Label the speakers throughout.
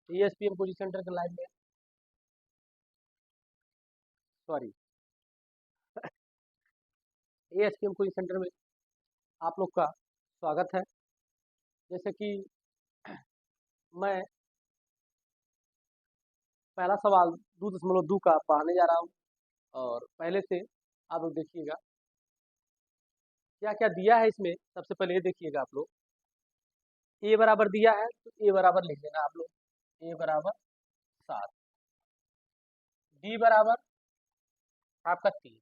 Speaker 1: एएसपीएम coaching centre के live में, sorry, एएसपीएम coaching centre में आप लोग का स्वागत है। जैसे कि मैं पहला सवाल 2.2 का पढ़ाने जा रहा हूँ और पहले से आप लोग देखिएगा क्या क्या दिया है इसमें। सबसे पहले ये देखिएगा आप लोग, ए बराबर दिया है तो ए बराबर लिख देना आप लोग, ए बराबर 7, डी बराबर आपका 3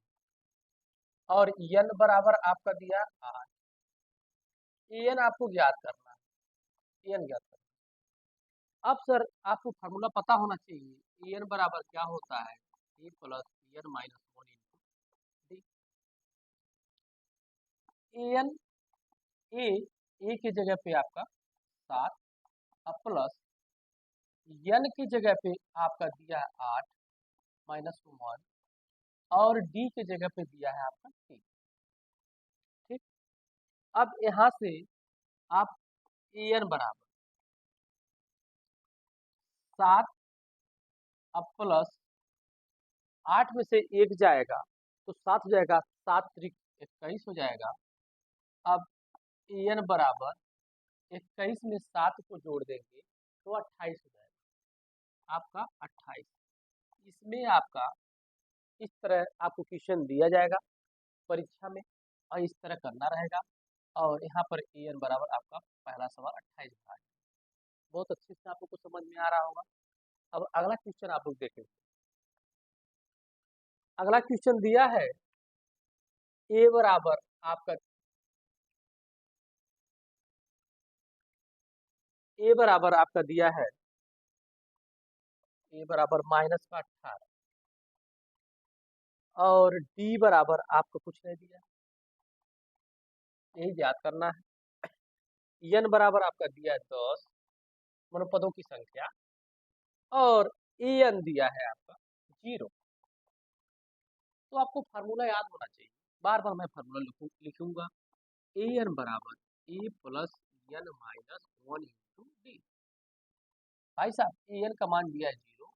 Speaker 1: और एन बराबर आपका दिया 8। एन आपको ज्ञात करना है, एन ज्ञात करना है। अब सर आपको फार्मूला पता होना चाहिए, एन बराबर क्या होता है, A plus N minus 1 into D. N A की जगह पे आपका 7 अब प्लस एन की जगह पे आपका दिया है 8 माइनस 1 और डी की जगह पे दिया है आपका 3। ठीक, अब यहाँ से आप एन बराबर 7 अब प्लस 8 में से 1 जाएगा तो 7 हो जाएगा, 7 त्रिक 21 हो जाएगा। अब एन बराबर 21 में 7 को जोड़ देंगे तो 28 हो जाएगा आपका 28। इसमें आपका इस तरह आपको क्वेश्चन दिया जाएगा परीक्षा में और इस तरह करना रहेगा और यहाँ पर एन बराबर आपका पहला सवाल 28 बना है। बहुत अच्छे से आप लोग को समझ में आ रहा होगा। अब अगला क्वेश्चन आप लोग देखें। अगला क्वेश्चन दिया है ए बराबर आपका ए बराबर आपका दिया है ए बराबर माइनस का 18 और डी बराबर आपको कुछ नहीं दिया, यही याद करना है। एन बराबर आपका दिया है 10 मनोपदों की संख्या और एन दिया है आपका 0। तो आपको फार्मूला याद होना चाहिए, बार बार मैं फार्मूला लिखूंगा। एन बराबर A plus N minus 1 into D. भाई साहब एन का मान दिया है 0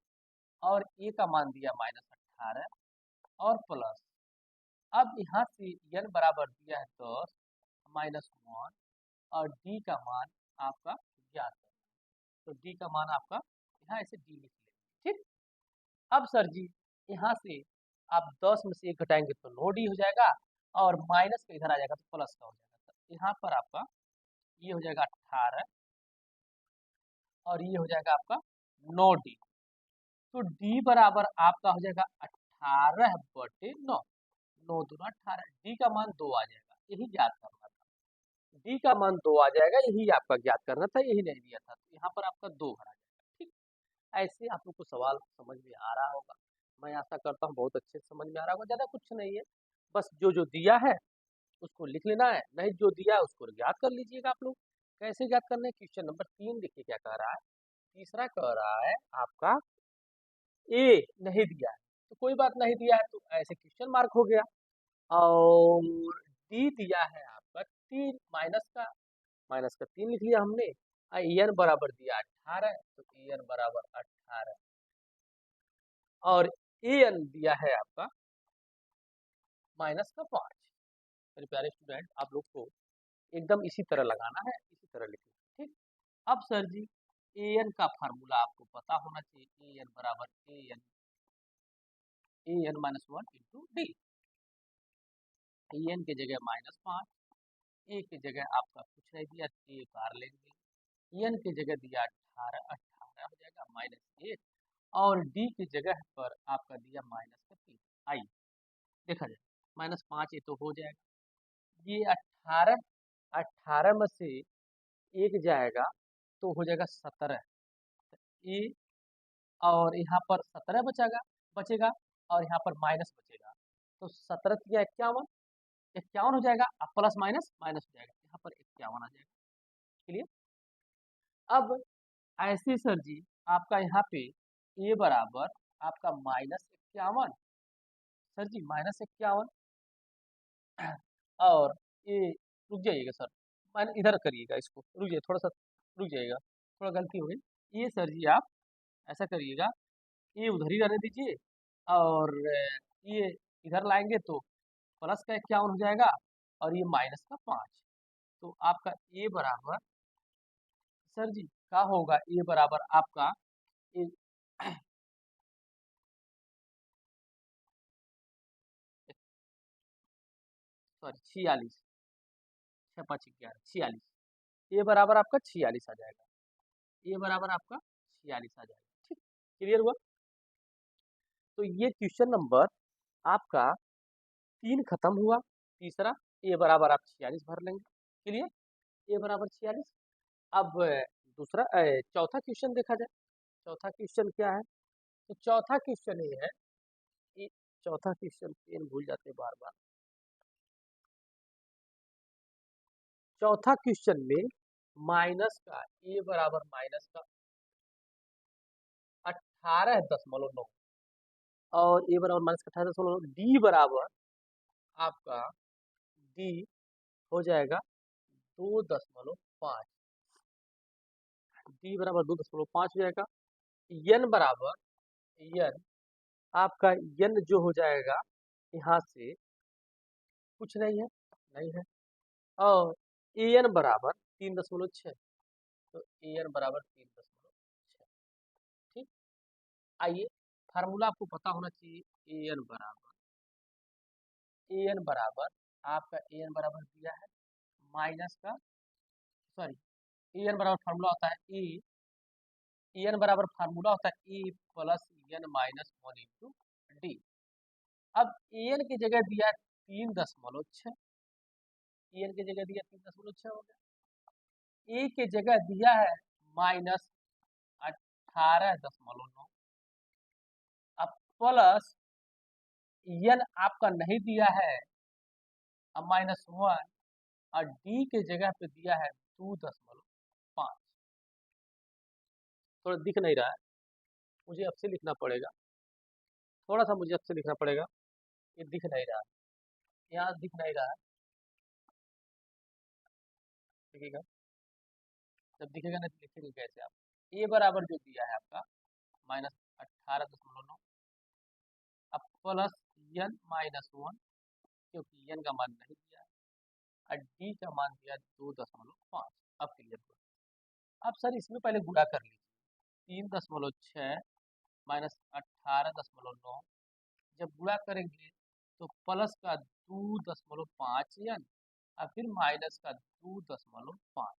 Speaker 1: और ए का मान दिया -18 और प्लस, अब यहाँ से एन बराबर दिया है 10 -1 और डी का मान आपका ज्ञात है, तो डी का मान आपका यहाँ ऐसे डी लिख लेंगे। ठीक, अब सर जी यहाँ से आप 10 में से 1 घटाएंगे तो 9 डी हो जाएगा और माइनस का इधर आ जाएगा तो प्लस का हो जाएगा। तो यहाँ पर आपका ये हो जाएगा 18 और ये हो जाएगा आपका 9 डी। तो डी बराबर आपका हो जाएगा 18/9, 9 दूना 18, डी का मान 2 आ जाएगा, यही ज्ञात करना था। डी का मान 2 आ जाएगा, यही आपका ज्ञात करना था, यही नहीं दिया था, तो यहाँ पर आपका 2 भरा जाएगा। ठीक, ऐसे आप लोग को सवाल समझ में आ रहा होगा, मैं आशा करता हूँ बहुत अच्छे से समझ में आ रहा होगा। ज़्यादा कुछ नहीं है, बस जो जो दिया है उसको लिख लेना है, नहीं जो दिया है उसको ज्ञात कर लीजिएगा आप लोग। कैसे ज्ञात करना है, क्वेश्चन नंबर 3 देखिए क्या कह रहा है। तीसरा कह रहा है आपका ए नहीं दिया है तो कोई बात नहीं, दिया है तो ऐसे क्वेश्चन मार्क हो गया। और डी दिया है आपका 3 माइनस का 3 लिख लिया हमने। एन बराबर दिया 18 तो एन बराबर 18 और एन दिया है आपका -5। मेरे प्यारे स्टूडेंट आप लोग को एकदम इसी तरह लगाना है, इसी तरह लिखना। ठीक, अब सर जी एन का फार्मूला आपको पता होना चाहिए, एन बराबर एन -1 इंटू डी। एन की जगह -5, ए की जगह आपका कुछ नहीं दिया, ए बार लेंगे। एन की जगह दिया 18, 18 हो जाएगा -1 और डी की जगह पर आपका दिया -3। आइए देखा जाए, -5 ये तो हो जाएगा, ये 18, 18 में से 1 जाएगा तो हो जाएगा 17 ए और यहाँ पर 17 बचेगा बचेगा और यहाँ पर माइनस बचेगा तो 17 या 51, 51 हो जाएगा, अब प्लस माइनस माइनस हो जाएगा, यहाँ पर 51 आ जाएगा। क्लियर। अब ऐसे सर जी आपका यहाँ पे ए बराबर आपका -51, सर जी -51 और ए, रुक जाइएगा सर, मैंने इधर करिएगा, इसको रुक जाइए थोड़ा सा, रुक जाइएगा, थोड़ा गलती हो गई। ये सर जी आप ऐसा करिएगा, ये उधर ही रहने दीजिए और ये इधर लाएंगे तो प्लस का 51 हो जाएगा और ये माइनस का 5। तो आपका ए बराबर सर जी क्या होगा, ए बराबर आपका सॉरी 46, 6×5 = 11, 46। ए बराबर आपका 46 आ जाएगा, ए बराबर आपका 46 आ जाएगा। ठीक, क्लियर हुआ। तो ये क्वेश्चन नंबर आपका 3 खत्म हुआ। तीसरा ए बराबर आप 46 भर लेंगे। क्लियर, ए बराबर 46। अब दूसरा चौथा क्वेश्चन देखा जाए। चौथा क्वेश्चन क्या है? तो चौथा क्वेश्चन ये है कि चौथा क्वेश्चन पेन भूल जाते बार बार। चौथा क्वेश्चन में माइनस का ए बराबर माइनस का 18.9 और ए बराबर माइनस का 18.9, डी बराबर आपका डी हो जाएगा 2.5, डी बराबर 2.5 हो जाएगा। यन बराबर यन आपका यन जो हो जाएगा यहाँ से कुछ नहीं है, नहीं है। और ए एन बराबर 3.6, तो ए एन बराबर 3.6। ठीक, आइए फार्मूला आपको पता होना चाहिए। ए एन बराबर आपका ए एन बराबर दिया है माइनस का सॉरी ए एन बराबर फार्मूला होता है ए एन बराबर फार्मूला होता है A plus N minus 1 × D. अब ए एन की जगह दिया है 3.6, ए एन की जगह दिया 3.6 हो गया। ए की जगह दिया है माइनस 18.9, अब प्लस एन आपका नहीं दिया है अब -1 और डी के जगह पे दिया है 2.5। थोड़ा दिख नहीं रहा है, मुझे अब से लिखना पड़ेगा, थोड़ा सा मुझे अब से लिखना पड़ेगा। ये दिख नहीं रहा है, यहाँ दिख नहीं रहा है, देखिएगा। जब दिखेगा ना तो लिखेंगे कैसे आप? ए बराबर जो दिया है आपका -18.9 अब प्लस एन -1 क्योंकि एन का मान नहीं दिया है और डी का मान दिया 2.5। अब क्लियर हुआ। अब सर इसमें पहले गुणा कर लीजिए, 3.6 -18.9 जब गुणा करेंगे तो प्लस का 2.5 एन और फिर माइनस का 2.5।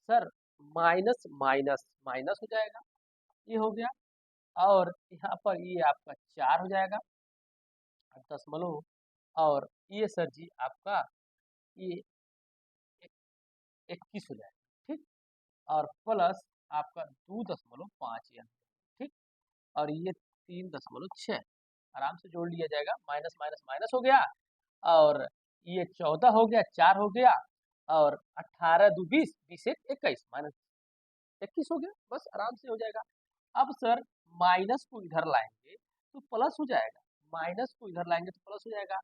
Speaker 1: सर माइनस माइनस माइनस हो जाएगा, ये हो गया। और यहाँ पर ये आपका 4 हो जाएगा दशमलव, और ये सर जी आपका ये 21 हो जाएगा। ठीक, और प्लस आपका 2.5 एन। ठीक, और ये 3.6 आराम से जोड़ लिया जाएगा, माइनस माइनस माइनस हो गया और ये 14 हो गया, 4 हो गया और 18 2 20, 20 1 21 -21 हो गया, बस आराम से हो जाएगा। अब सर माइनस को इधर लाएंगे तो प्लस हो जाएगा, माइनस को इधर लाएंगे तो प्लस हो जाएगा।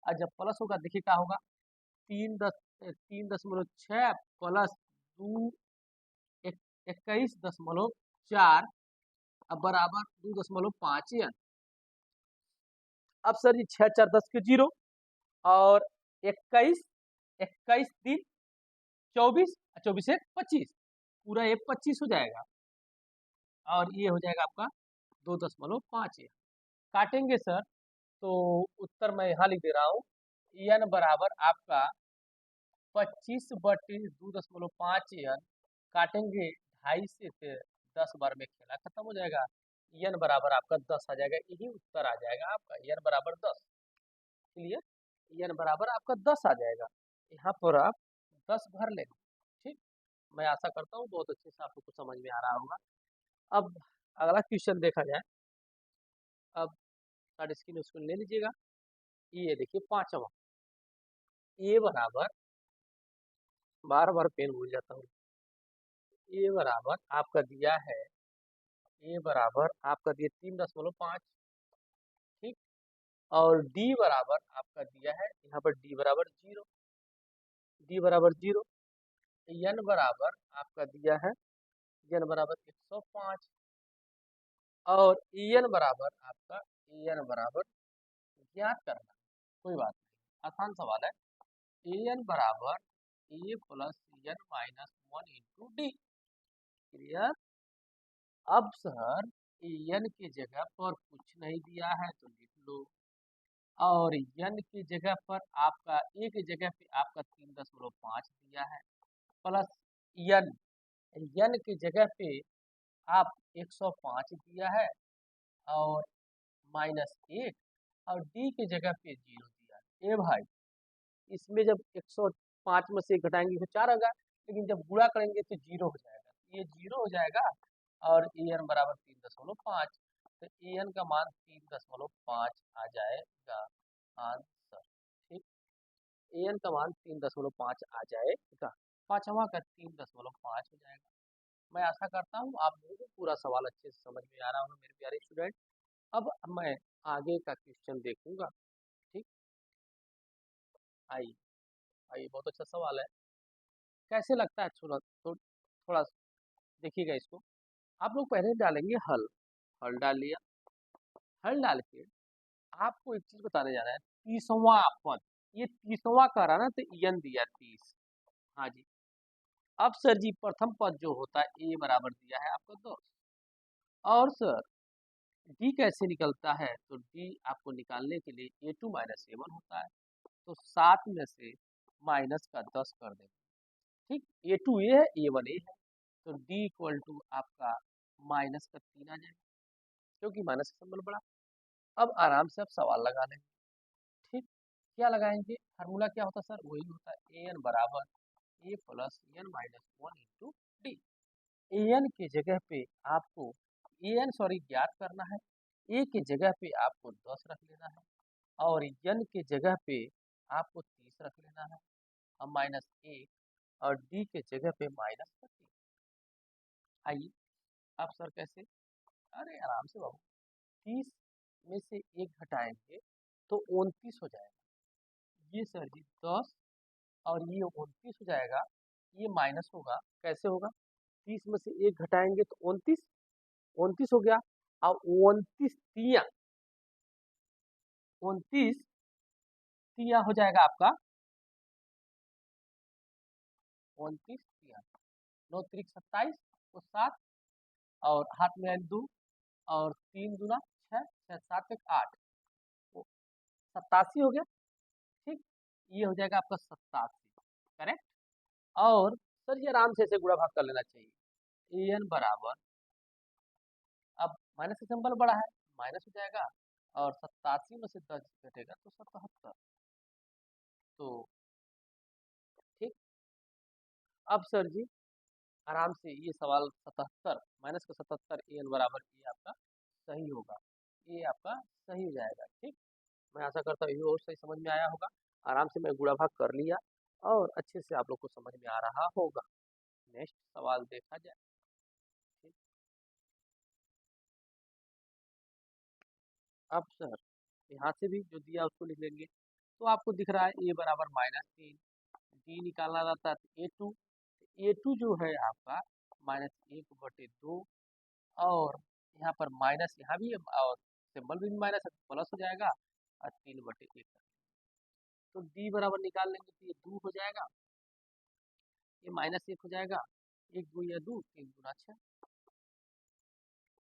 Speaker 1: और जब प्लस होगा देखिए क्या होगा, 3.6 प्लस 21.4 अब बराबर 2.5 एन। अब सर ये 6 4 10 के 0 और 21 21 3 24 24 1 25 पूरा ये 25 हो जाएगा और ये हो जाएगा आपका 2.5 एन। काटेंगे सर तो उत्तर मैं यहाँ लिख दे रहा हूँ, एन बराबर आपका 25/2.5 एन। काटेंगे 2.5 से 10 बार में खेला खत्म हो जाएगा, एन बराबर आपका 10 आ जाएगा। यही उत्तर आ जाएगा आपका, एन बराबर 10। क्लियर, एन बराबर आपका 10 आ जाएगा। यहाँ पर आप 10 भर लेंगे। ठीक, मैं आशा करता हूँ बहुत अच्छे से आपको कुछ समझ में आ रहा होगा। अब अगला क्वेश्चन देखा जाए। अब सारे स्क्रीन उसको ले लीजिएगा। ये देखिए पांचवा, ए बराबर बार बार पेन भूल जाता हूँ। ए बराबर आपका दिया है, ए बराबर आपका दिया 3.5। ठीक, और डी बराबर आपका दिया है यहाँ पर डी बराबर 0, डी बराबर 0। एन बराबर आपका दिया है एन बराबर 105। और en बराबर आपका en बराबर ज्ञात करना, कोई बात नहीं, आसान सवाल है। en बराबर A plus N minus one into D. Clear. अब सर एन की जगह पर कुछ नहीं दिया है तो लिख लो, और एन की जगह पर आपका ए की जगह पे आपका 3.5 दिया है, प्लस एन, एन की जगह पे आप 105 दिया है, और माइनस 1, और डी की जगह पे 0 दिया है। ए भाई, इसमें जब 105 में से घटाएंगे तो 4 होगा, लेकिन जब गुणा करेंगे तो 0 हो जाएगा, ये 0 हो जाएगा, और ए एन बराबर 3.5, तो ए एन का मान 3.5 आ जाएगा आंसर। ठीक, ए एन का मान 3.5 आ जाएगा, पांचवा का 3.5 हो जाएगा। मैं आशा करता हूँ आप लोगों को पूरा सवाल अच्छे से समझ में आ रहा होगा मेरे प्यारे स्टूडेंट। अब मैं आगे का क्वेश्चन देखूंगा। ठीक, आइए आइए, बहुत अच्छा सवाल है, कैसे लगता है? थोड़ा देखिएगा इसको। आप लोग पहले डालेंगे हल, हल डाल लिया, हल डाल के आपको एक चीज बताने जा रहा है, 30वां पद, ये 30वां कर रहा ना, तो यन दिया 30। हाँ जी। अब सर जी प्रथम पद जो होता है ए बराबर दिया है आपको 10, और सर डी कैसे निकलता है? तो डी आपको निकालने के लिए ए टू माइनस ए वन होता है, तो 7 में से माइनस का 10 कर देंगे। ठीक, ए टू ए है, ए वन ए है, तो डी इक्वल टू आपका माइनस का 3 आ जाएगा, क्योंकि माइनस का सिंबल बड़ा। अब आराम से आप सवाल लगा लेंगे। ठीक, क्या लगाएंगे? फार्मूला क्या होता है सर? वही होता है ए एन बराबर A plus N minus one into D. A N की जगह पे आपको ए एन सॉरी ज्ञात करना है, ए की जगह पे आपको 10 रख लेना है, और एन की जगह पे आपको 30 रख लेना है, और माइनस 1, और डी के जगह पे माइनस 30। आइए, आप सर कैसे? अरे आराम से बाबू, 30 में से 1 घटाएंगे तो 29 हो जाएगा। ये सर जी 10, और ये 29 हो जाएगा, ये माइनस होगा, कैसे होगा? 30 में से 1 घटाएंगे तो 29, 29 हो गया, और 29 तिया, 29 तिया हो जाएगा आपका 29 तिया, 9 त्रिक 27 और 7, और हाथ में 2, और 3 दूना 6, 6 7 एक 8, 87 हो गया। ठीक, ये हो जाएगा आपका 87, करेक्ट। और सर ये आराम से ऐसे गुणा भाग कर लेना चाहिए, ए एन बराबर, अब माइनस का सिंबल बड़ा है, माइनस हो जाएगा, और 87 में से 10 घटेगा तो 77। तो ठीक, अब सर जी आराम से ये सवाल 77 माइनस का 77 ए एन बराबर, ये आपका सही होगा, ये आपका सही हो जाएगा। ठीक, मैं आशा करता हूँ ये और सही समझ में आया होगा। आराम से मैं गुणा भाग कर लिया, और अच्छे से आप लोग को समझ में आ रहा होगा। नेक्स्ट सवाल देखा जाए। ठीक, अब सर यहाँ से भी जो दिया उसको लिख लेंगे, तो आपको दिख रहा है ए बराबर -3, डी निकालना रहता है तो ए टू जो है आपका -1/2, और यहाँ पर माइनस यहाँ भी है, और सिंबल भी माइनस है, प्लस हो जाएगा, और 3/1, तो डी बराबर निकाल लेंगे तो ये 2 हो जाएगा, ये -1 हो जाएगा, 1 2 या 2 3 गुना 6,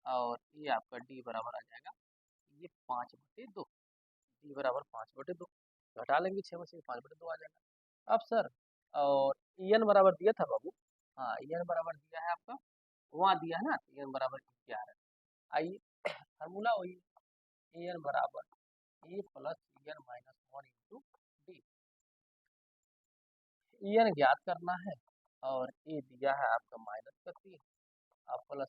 Speaker 1: और ये आपका डी बराबर आ जाएगा ये 5/2, डी बराबर 5/2, घटा लेंगे 6 में से 5/2 आ जाएगा। अब सर और एन बराबर दिया था बाबू, हाँ एन बराबर दिया है आपका, वहाँ दिया है ना, एन बराबर 11। आइए फार्मूला वही, एन बराबर A plus N minus one into D. N ज्ञात करना है, और ए दिया है आपका -3, और प्लस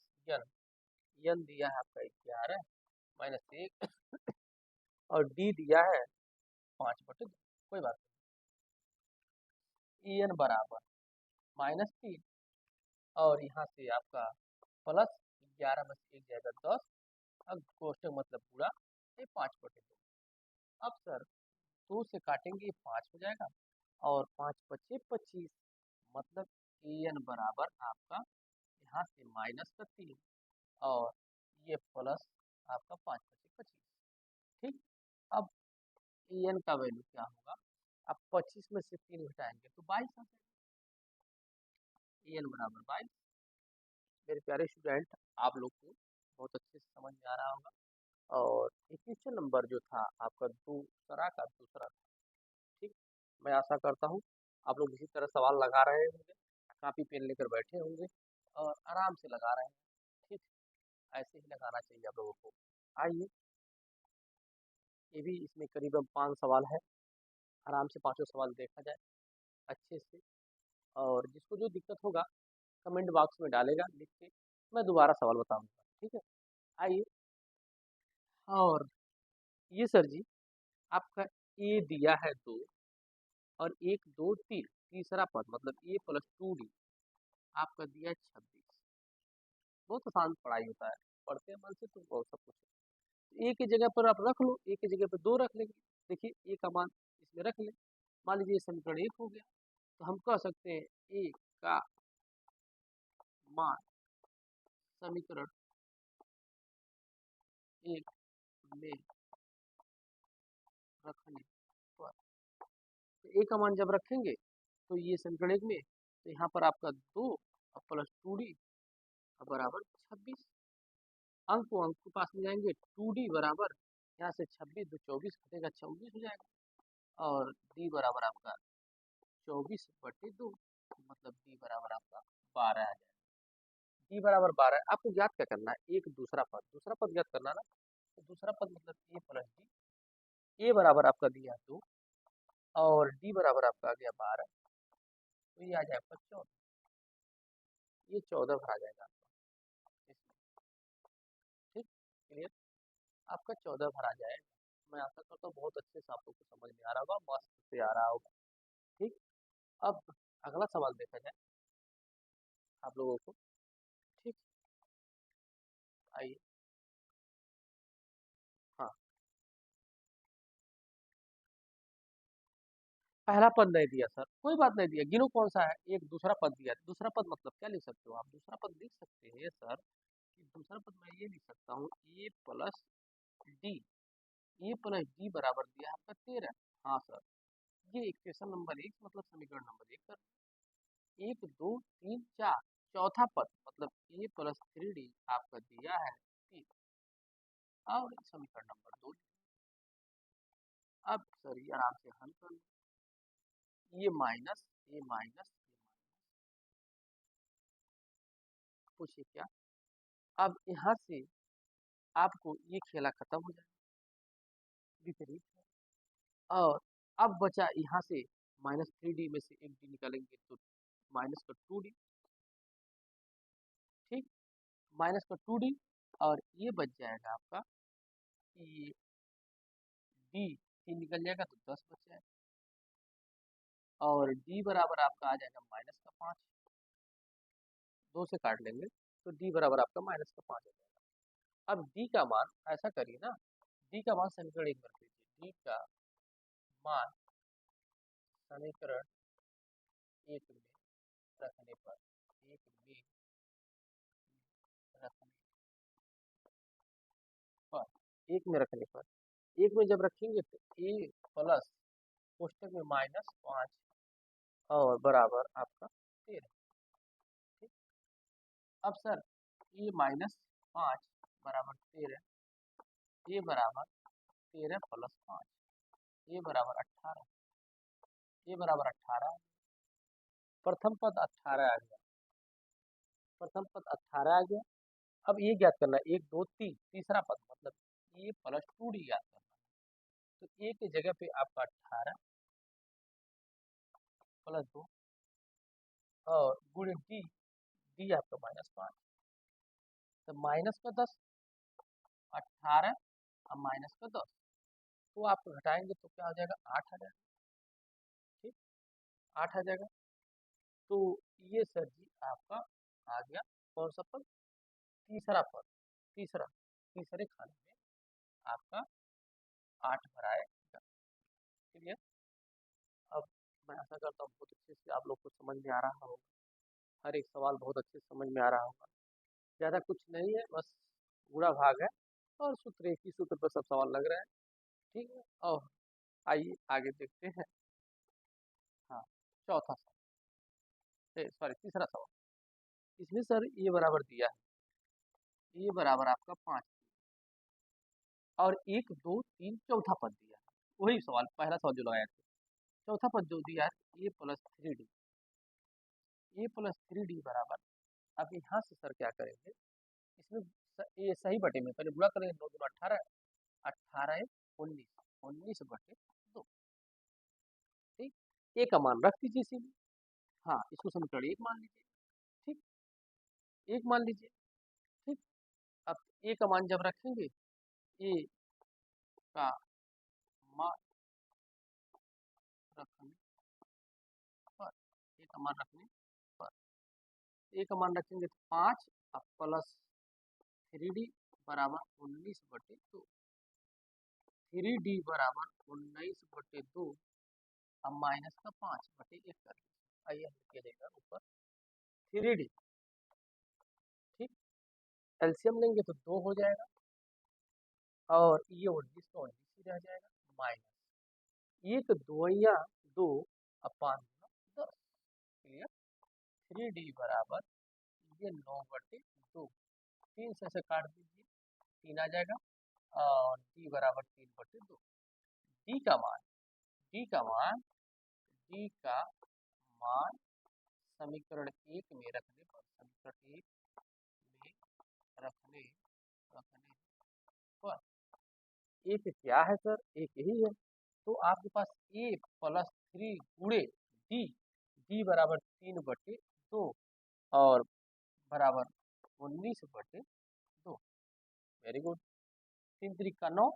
Speaker 1: एन दिया है आपका 11 -1, और डी दिया है 5/2, कोई बात नहीं। एन बराबर -3, और यहाँ से आपका प्लस 11 में से 1 जाएगा 10, अब कोष्टक मतलब पूरा, ये 5/2। अब सर 2 से काटेंगे 5 हो जाएगा, और 5 पचे 25, मतलब एन बराबर आपका यहाँ से -3, और ये प्लस आपका 5×25, ठीक। अब एन का वैल्यू क्या होगा, आप 25 में से 3 घटाएंगे तो 22 आ जाएगा, एन बराबर 22। मेरे प्यारे स्टूडेंट, आप लोग को बहुत अच्छे से समझ में आ रहा होगा। और ये क्वेश्चन नंबर जो था आपका दूसरा का दूसरा था, ठीक। मैं आशा करता हूँ आप लोग इसी तरह सवाल लगा रहे होंगे, कापी पेन लेकर बैठे होंगे और आराम से लगा रहे हैं, ठीक। ऐसे ही लगाना चाहिए आप लोगों को। आइए, ये भी इसमें करीबन 5 सवाल है, आराम से पांचों सवाल देखा जाए अच्छे से। और जिसको जो दिक्कत होगा कमेंट बॉक्स में डालेगा लिख के, मैं दोबारा सवाल बताऊंगा, ठीक है। आइए, और ये सर जी आपका ए दिया है 2 और 1 2 3, तीसरा पद मतलब ए प्लस 2d आपका दिया है 26। बहुत आसान पढ़ाई होता है, पढ़ते हैं मन से तो बहुत सब कुछ है। ए की जगह पर आप रख लो, ए की जगह पर 2 रख लेंगे। देखिए ए का मान इसमें रख ले, मान लीजिए समीकरण 1 हो गया, तो हम कह सकते हैं ए का मान समीकरण 1 में रखने पर, तो ए का मान जब रखेंगे तो ये समीकरण 1 में, तो यहाँ पर आपका 2 और प्लस 2d बराबर 26। अंक को अंक के पास में जाएंगे, 2d बराबर यहाँ से 26 2 24 घटेगा 24 हो जाएगा, और d बराबर आपका 24/2, मतलब d बराबर आपका 12 आ जाएगा। d बराबर 12, आपको याद क्या करना है, एक दूसरा पद याद करना ना, तो दूसरा पद मतलब a प्लस डी। a बराबर आपका दिया 2 और d बराबर आपका आ गया 12, तो ये आ जाएगा 14, ये 14 भरा जाएगा आपका इसमें, ठीक। क्लियर, आपका 14 भरा जाएगा। मैं आशा करता हूँ बहुत अच्छे से आप लोग को समझ में आ रहा होगा, मस्त से आ रहा होगा, ठीक। अब अगला सवाल देखा जाए आप लोगों को, ठीक। आइए, हाँ, पहला पद नहीं दिया सर, कोई बात नहीं दिया, गिनो कौन सा है, एक दूसरा पद दिया। दूसरा पद मतलब क्या लिख सकते हो आप, दूसरा पद लिख सकते हैं सर कि दूसरा पद मैं ये लिख सकता हूँ ए प्लस डी, ए प्लस डी बराबर दिया है आपका 13। हाँ सर, ये इक्वेशन नंबर 1 मतलब समीकरण नंबर 1 सर। 1 2 3 4, चौथा पद मतलब ए प्लस 3d आपका दिया है 3, और समीकरण नंबर 2। अब सर ये आराम से हल कर लो, ये माइनस ये माइनस, पूछिए क्या। अब यहाँ से आपको ये खेला खत्म हो जाएगा, विपरीत है। और अब बचा यहाँ से -3d में से एक डी निकालेंगे तो माइनस का 2d, ठीक, माइनस का 2d, और ये बच जाएगा आपका ये डी, 3 निकल जाएगा तो 10 बच जाएगा, और डी बराबर आपका आ जाएगा -5, 2 से काट लेंगे तो डी बराबर आपका -5 हो जाएगा। अब डी का मान ऐसा करिए ना, डी का मान समीकरण 1 में रख लीजिए, डी का मान समीकरण 1 में रखने पर, 1 में रखने पर, 1 में रखने पर, 1 में जब रखेंगे तो ए प्लस कोष्टक में -5 और बराबर आपका 13, ठीक। अब सर ये -5 बराबर 13, ये बराबर 13 प्लस 5, ये बराबर 18, ये बराबर 18, प्रथम पद 18 आ गया, प्रथम पद 18 आ गया। अब ये ज्ञात करना है 1 2 3, तीसरा पद मतलब ए प्लस 2d ज्ञात करना है, तो ए की जगह पे आपका 18 प्लस 2 और गुण डी, डी आपका -5, तो माइनस का 10, 18 और माइनस का 10, तो आप घटाएंगे तो क्या हो जाएगा, 8 आ जाएगा, ठीक, 8 आ जाएगा। तो ये सर जी आपका आ गया कौन सा पद, तीसरा पद, तीसरा, तीसरे खाने में आपका 8 भराएगा। क्लियर, अब मैं आशा करता हूँ बहुत अच्छे से आप लोग को समझ में आ रहा होगा, हर एक सवाल बहुत अच्छे से समझ में आ रहा होगा। ज़्यादा कुछ नहीं है, बस गुणा भाग है और सूत्र एक ही सूत्र पर सब सवाल लग रहा है। ठीक है, और आइए आगे देखते हैं। हाँ, चौथा सवाल, सॉरी तीसरा सवाल। इसमें सर ये बराबर दिया है, ये बराबर आपका 5 और 1 2 3 चौथा पद दिया है। वही सवाल, पहला सवाल जो लगाया था, चौथा पद जो दिया है A plus 3d, A plus 3d बराबर, अब यहाँ से सर क्या करेंगे, इसमें ये सही बटे में पहले गुणा करेंगे, 9 दूना 18, 18 19, 19 बटे 2। ठीक, ए का मान रख दीजिए इसी में। हाँ, इसको समीकरण 1 मान लीजिए। ठीक, 1 मान लीजिए। ठीक, अब ए का मान जब रखेंगे, ए का मान रखने पर, ए का मान रखने पर, ए का मान रखेंगे तो 5 अब प्लस 3d बराबर 19 बटे 2, 3d बराबर 19 बटे 2, अब माइनस का 5 बटे 1 कर लीजिए। आइए लिख देगा ऊपर 3d। ठीक, एलसीएम लेंगे तो 2 हो जाएगा और ये 19 का 19 ही रह जाएगा, माइनस 1 2 2 अब 5 10। क्लियर, 3d बराबर ये 9 बटे 2, 3 से काट दीजिए, 3 आ जाएगा और d बराबर 3 बटे 2। d का मान, d का मान, d का मान समीकरण 1 में रखने पर, समीकरण 1 में रखने पर, एक क्या है सर, एक यही है। तो आपके पास a प्लस 3 गुणे d, d बराबर 3 बटे 2 और बराबर 19 बटे 2। वेरी गुड, 3 3 का 9,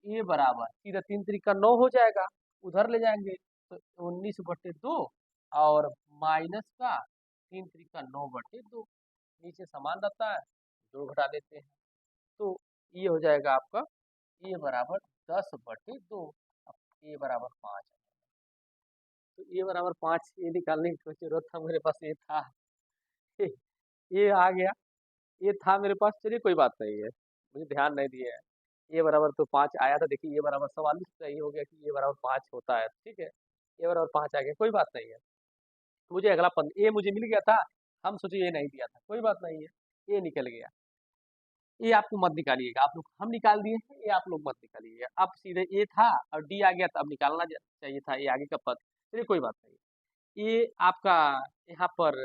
Speaker 1: ए बराबर सीधा 3 3 का 9 हो जाएगा, उधर ले जाएंगे तो 19 बटे 2 और माइनस का 3 3 का 9 बटे 2, नीचे समान रहता है, जोड़ घटा देते हैं तो ये हो जाएगा आपका ए बराबर 10 बटे 2, अब ए बराबर 5। तो ए बराबर 5 ये निकालने की कोई जरूरत था, मेरे पास ये था, ये आ गया, ये था मेरे पास, चलिए कोई बात नहीं है, मुझे ध्यान नहीं दिया है। ए बराबर तो 5 आया था, देखिए ए बराबर 44, सही हो गया कि ए बराबर 5 होता है। ठीक है, ए बराबर 5 आ गया, कोई बात नहीं है। मुझे अगला पद ए मुझे मिल गया था, हम सोचे ये नहीं दिया था, कोई बात नहीं है, ये निकल गया। ये आपको मत निकालिएगा, आप लोग, हम निकाल दिए हैं, ये आप लोग मत निकालिएगा। अब सीधे ए था और डी आ गया, तो अब निकालना चाहिए था ये आगे का पद, चलिए कोई बात नहीं। ये आपका यहाँ पर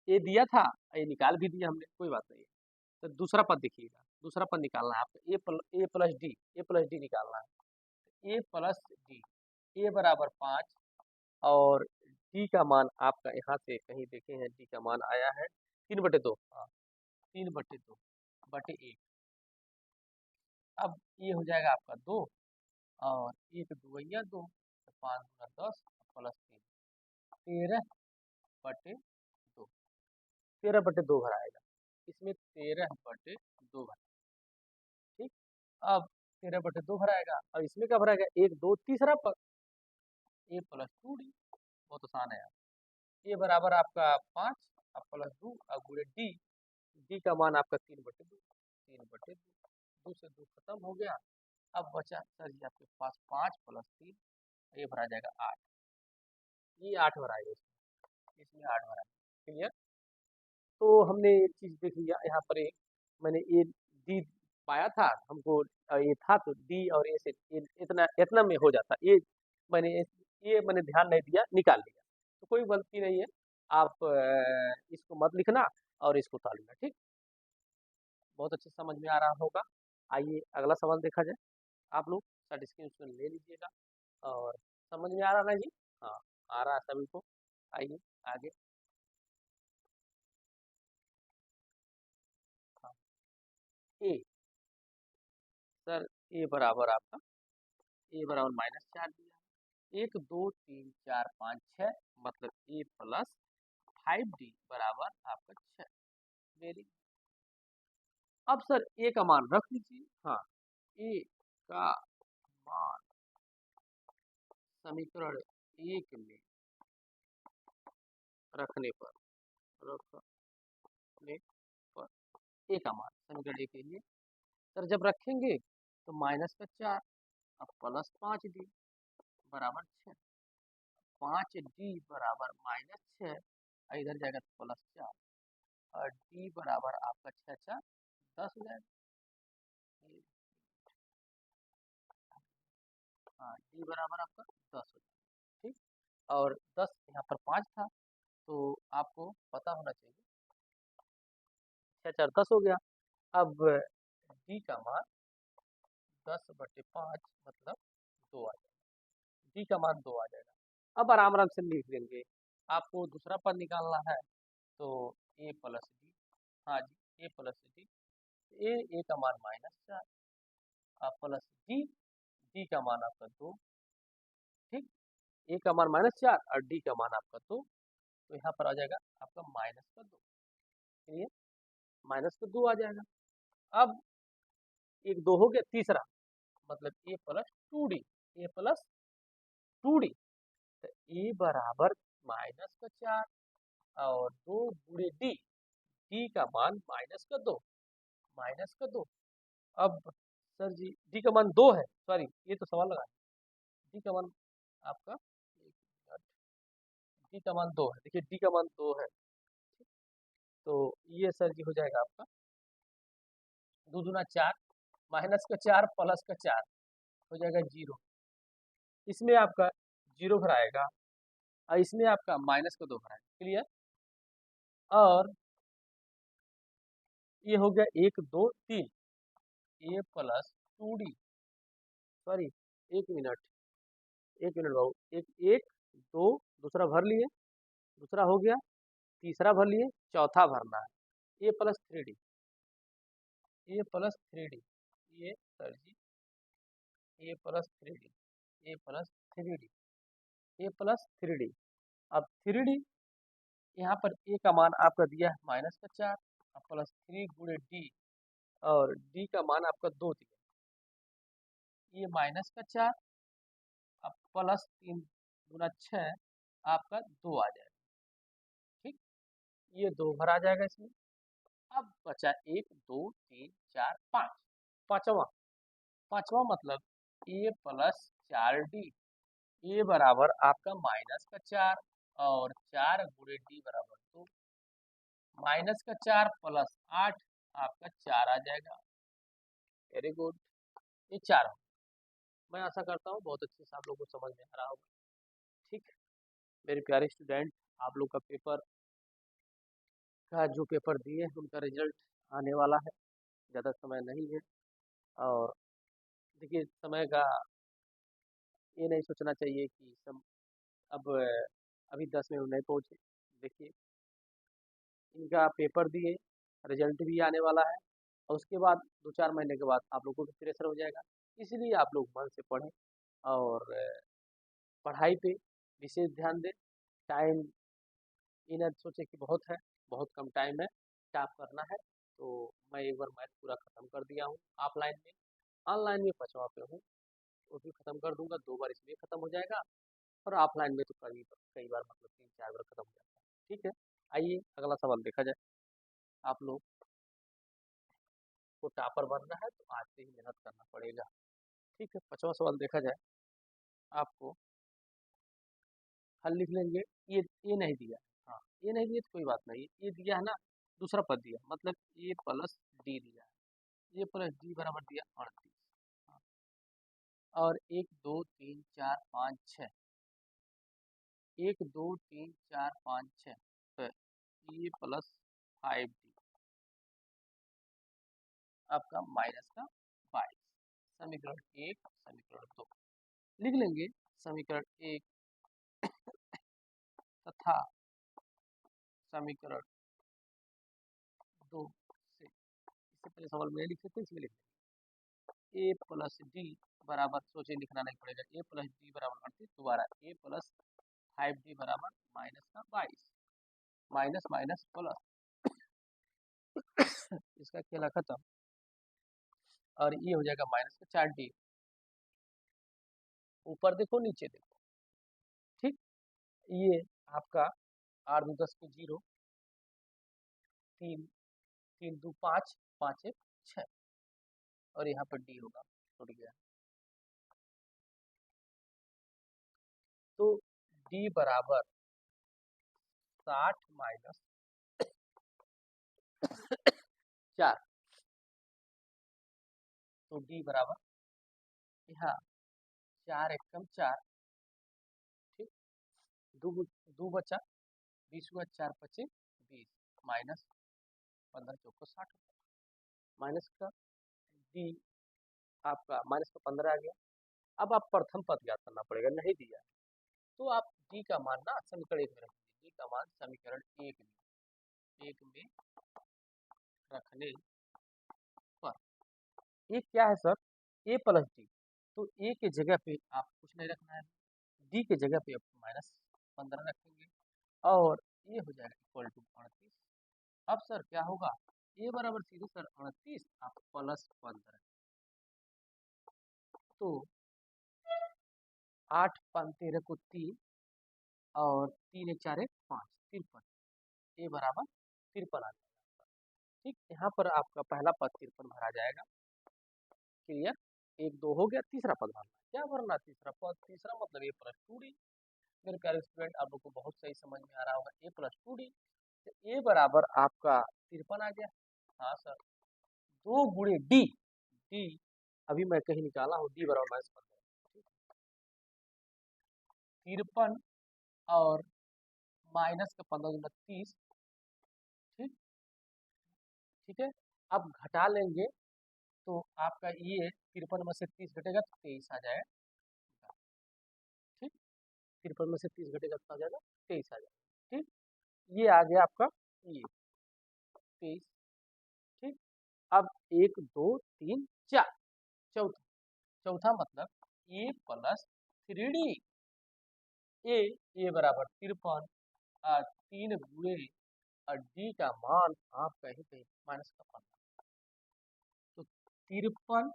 Speaker 1: ए दिया था, ये निकाल भी दिया हमने, कोई बात नहीं है। तो दूसरा पद देखिएगा, दूसरा पद निकालना है आपको, ए प्लस डी निकालना है। ए प्लस डी, ए बराबर 5 और डी का मान आपका यहाँ से कहीं देखे हैं, डी का मान आया है 3 बटे 2, हाँ 3 बटे 2 बटे 1। अब ये हो जाएगा आपका 2 और 1 2 2, 5 दूना 10 प्लस 3, 13 बटे 2, 13 बटे 2 भराएगा, इसमें 13 बटे 2 भरा। ठीक, अब 13 बटे 2 भराएगा और इसमें क्या भराएगा, 1 2 तीसरा पद, ए प्लस 2d, बहुत आसान है। ए बराबर आपका 5 अब प्लस 2 और गुणे डी, डी का मान आपका 3 बटे 2, 3 बटे 2, 2 से 2 खत्म हो गया। अब बचा सर जी आपके पास 5 प्लस 3, ये भरा जाएगा 8, ये 8 भराएगा, इसमें 8 भराएगा। क्लियर, तो हमने एक चीज देख लिया यहाँ पर, एक मैंने ए डी पाया था हमको, ये था तो डी और ए से इतना इतना में हो जाता, ये मैंने ध्यान नहीं दिया, निकाल लिया, तो कोई गलती नहीं है। आप इसको मत लिखना और इसको उतार लेना। ठीक, बहुत अच्छे से समझ में आ रहा होगा। आइए अगला सवाल देखा जाए, आप लोग साइड स्क्रीन ले लीजिएगा। और समझ में आ रहा ना जी? हाँ, आ रहा है सभी को। आइए आगे। हाँ, ए सर, ए बराबर आपका, ए बराबर -4 दिया, 1 2 3 4 5 6, मतलब ए प्लस 5d बराबर आपका 6। वेरी, अब सर ए का मान रख लीजिए। हाँ, ए का मान समीकरण 1 में रखने पर, रखने पर ए का मान समीकरण एक ये सर जब रखेंगे तो -4 अब +5d बराबर 6, 5d बराबर -6 इधर जाएगा तो +4 और d बराबर आपका 6 4 10 हो जाएगा। हाँ d बराबर आपका 10 हो जाएगा। ठीक, और 10 यहाँ पर 5 था तो आपको पता होना चाहिए 6 4 10 हो गया। अब d का मान 10/5 मतलब 2 आ जाएगा। d का मान 2 आ जाएगा। अब आराम आराम से लिख लेंगे। आपको दूसरा पद निकालना है तो a प्लस डी, हाँ जी a प्लस डी, ए का मान -4 प्लस डी, डी का मान आपका 2। ठीक, ए का मान -4 और डी का मान आपका 2, तो यहाँ पर आ जाएगा आपका -2। चलिए -2 आ जाएगा। अब एक 2 हो गया, तीसरा मतलब ए प्लस 2d, ए प्लस 2d, तो ए बराबर -4 और 2 गुणे डी, डी का मान -2, -2। अब सर जी डी का मान 2 है, सॉरी ये तो सवाल लगा, डी का मान आपका डी का मान 2 है, देखिए डी का मान 2 है। तो ये सर जी हो जाएगा आपका 2 दूना 4, -4 +4 हो जाएगा 0, इसमें आपका 0 भराएगा और इसमें आपका -2 भराएगा। क्लियर, और ये हो गया 1 2 3 ए प्लस 2d, सॉरी 1 मिनट बाबू, एक 1 2 दूसरा भर लिए, दूसरा हो गया, तीसरा भर लिए, चौथा भरना है A plus 3d, A plus 3d, ये सर जी ए प्लस 3d, ए प्लस 3d, ए प्लस 3d। अब 3d यहाँ पर ए का मान आपका दिया है -4 प्लस 3 गुणे डी, और डी का मान आपका 2 दिया, ये -4 अब प्लस 3 गुना 6 आपका 2 आ जाएगा। ठीक, ये 2 भर आ जाएगा इसमें। अब बचा 1 2 3 4 5, पांचवा मतलब ए प्लस 4d, ए बराबर आपका -4 और 4 गुणे डी बराबर 2, -4 प्लस 8 आपका 4 आ जाएगा। वेरी गुड, ये 4 हो। मैं आशा करता हूँ बहुत अच्छे से आप लोगों को समझ में आ रहा होगा। ठीक, मेरे प्यारे स्टूडेंट, आप लोग का पेपर का जो पेपर दिए उनका रिजल्ट आने वाला है, ज़्यादा समय नहीं है। और देखिए समय का ये नहीं सोचना चाहिए कि अब अभी 10 मिनट नहीं पहुँचे। देखिए इनका पेपर दिए, रिजल्ट भी आने वाला है और उसके बाद 2-4 महीने के बाद आप लोगों को भी प्रेशर हो जाएगा। इसलिए आप लोग मन से पढ़ें और पढ़ाई पे विशेष ध्यान दें। टाइम ये ना सोचे कि बहुत है, बहुत कम टाइम है, क्या करना है। तो मैं एक बार मैथ पूरा ख़त्म कर दिया हूँ ऑफलाइन में, ऑनलाइन में 5वां पे हूँ, वो भी ख़त्म कर दूंगा। 2 बार इसमें ख़त्म हो जाएगा और ऑफलाइन में तो कई बार मतलब 3-4 बार ख़त्म हो जाता है। ठीक है, आइए अगला सवाल देखा जाए। आप लोग को टॉपर बनना है तो आज से ही मेहनत करना पड़ेगा। ठीक है, 5वां सवाल देखा जाए। आपको हल लिख लेंगे। ये नहीं दिया, हाँ ये नहीं दिया तो कोई बात नहीं, ये दिया है ना, दूसरा पद दिया मतलब ए प्लस डी दिया है, ए प्लस डी बराबर दिया 38, हाँ। और 1 2 3 4 5 6, 1 2 3 4 5 6, तो ए प्लस 5d आपका -22, समीकरण 1 समीकरण 2 लिख लेंगे। समीकरण 1 तथा समीकरण 2 से, इससे पहले सवाल में लिख सकते हैं, इसमें लिख ए प्लस डी बराबर, सोचे लिखना नहीं पड़ेगा, ए प्लस डी बराबर 38, दोबारा ए प्लस 5d बराबर -22, माइनस माइनस प्लस इसका खेला खत्म और ये हो जाएगा -4d, ऊपर देखो नीचे देखो। ठीक, ये आपका 8 2 10 के 0, 3 3 2 5 5 1 6 और यहाँ पर डी होगा, छूट गया। तो डी बराबर 60 माइनस 4। तो डी बराबर यहाँ 4 एकम 4, ठीक, दो बचा, 20 हुआ, 4 पचे 20 माइनस 15 चौको 60 माइनस का डी आपका माइनस का 15 आ गया। अब आप प्रथम पद ज्ञात करना पड़ेगा, नहीं दिया तो आप डी का मान ना समीकरण 1 में रखेंगे। डी का मान समीकरण 1 में रखने पर ये क्या है सर, ए प्लस डी। तो ए के जगह पे आप कुछ नहीं रखना है, डी के जगह पे आप माइनस 15 रखेंगे और ये हो जाएगा इक्वल टू 38। अब सर क्या होगा, ए बराबर सीधे सर 38 आप प्लस 15, तो 8 5 13 को 3 और 3 1 4 1 5 53, ए बराबर 53 आ जाएगा। ठीक, यहाँ पर आपका पहला पद 53 भरा जाएगा। क्लियर, 1 2 हो गया, तीसरा पद भरना, क्या भरना तीसरा पद, तीसरा मतलब ए प्लस 2डी। मेरे प्यारे स्टूडेंट आप लोग को बहुत सही समझ में आ रहा होगा, ए प्लस 2डी। तो ए बराबर आपका 53 आ गया। हाँ सर, 2 गुणे डी, डी अभी मैं कहीं निकाला हूँ, डी बराबर माइनस 15, 53 और माइनस का 15 गुना 30, ठीक, ठीक है। अब घटा लेंगे तो आपका ये 53 में से 30 घटेगा तो 23 आ जाएगा, ठीक, 53 में से 30 घटेगा तो आ जाएगा 23 आ जाएगा, ठीक। ये आ गया आपका ये 23, ठीक। अब 1 2 3 4, चौथा, चौथा मतलब ए प्लस 3डी। ए बराबर 53 और 3 गुणे और डी का मान आप कहीं कहीं माइनस का 15, तो 53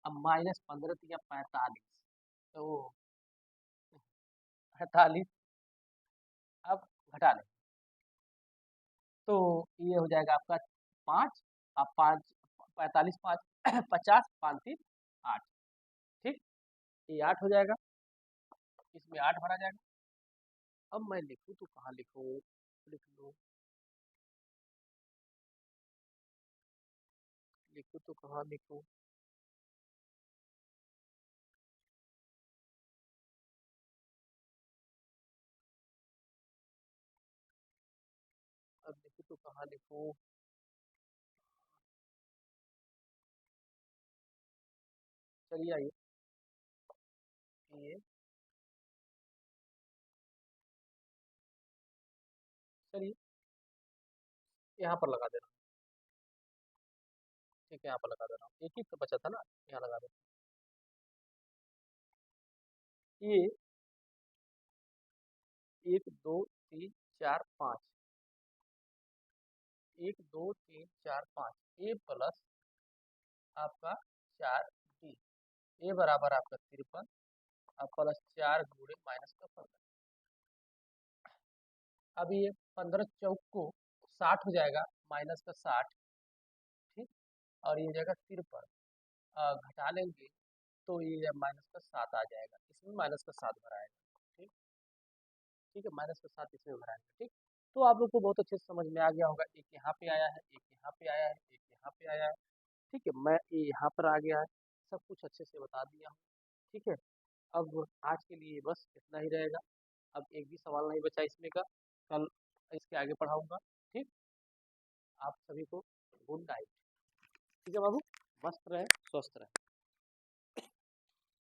Speaker 1: अब माइनस 15 तो 45, तो 48 अब घटा लें तो ये हो जाएगा आपका 5, अब 5 45 5 50 5 3 8, ठीक, ये 8 हो जाएगा, इसमें 8 भरा जाएगा। अब मैं लिखूँ तो कहाँ लिखूँ, लिख लो, लिखूँ तो कहाँ लिखूँ, अब लिखूँ तो कहाँ लिखूँ, चलिए आइए, ये चलिए यहाँ पर लगा दे रहा हूँ, ठीक है, यहाँ पर लगा दे रहा हूँ, एक ही तो बचा था ना, यहाँ लगा दे। ये 1 2 3 4 5, 1 2 3 4 5, ए प्लस आपका 4 डी, ए बराबर आपका 53 और प्लस 4 गुणे माइनस का 15। अब ये 15 चौक को 60 हो जाएगा, माइनस का 60, ठीक, और ये जगह 53 घटा लेंगे तो ये माइनस का 7 आ जाएगा, इसमें माइनस का 7 भराएगा, ठीक, ठीक है, माइनस का 7 इसमें भराएगा, ठीक। तो आप लोग को बहुत अच्छे से समझ में आ गया होगा, एक यहाँ पे आया है, एक यहाँ पे आया है, एक यहाँ पे आया है, ठीक है, मैं ये यहाँ पर आ गया है, सब कुछ अच्छे से बता दिया हूँ, ठीक है। अब आज के लिए बस इतना ही रहेगा, अब एक भी सवाल नहीं बचा इसमें का, कल इसके आगे पढ़ाऊंगा, ठीक। आप सभी को गुड नाइट, ठीक है बाबू, मस्त रहे, स्वस्थ रहे।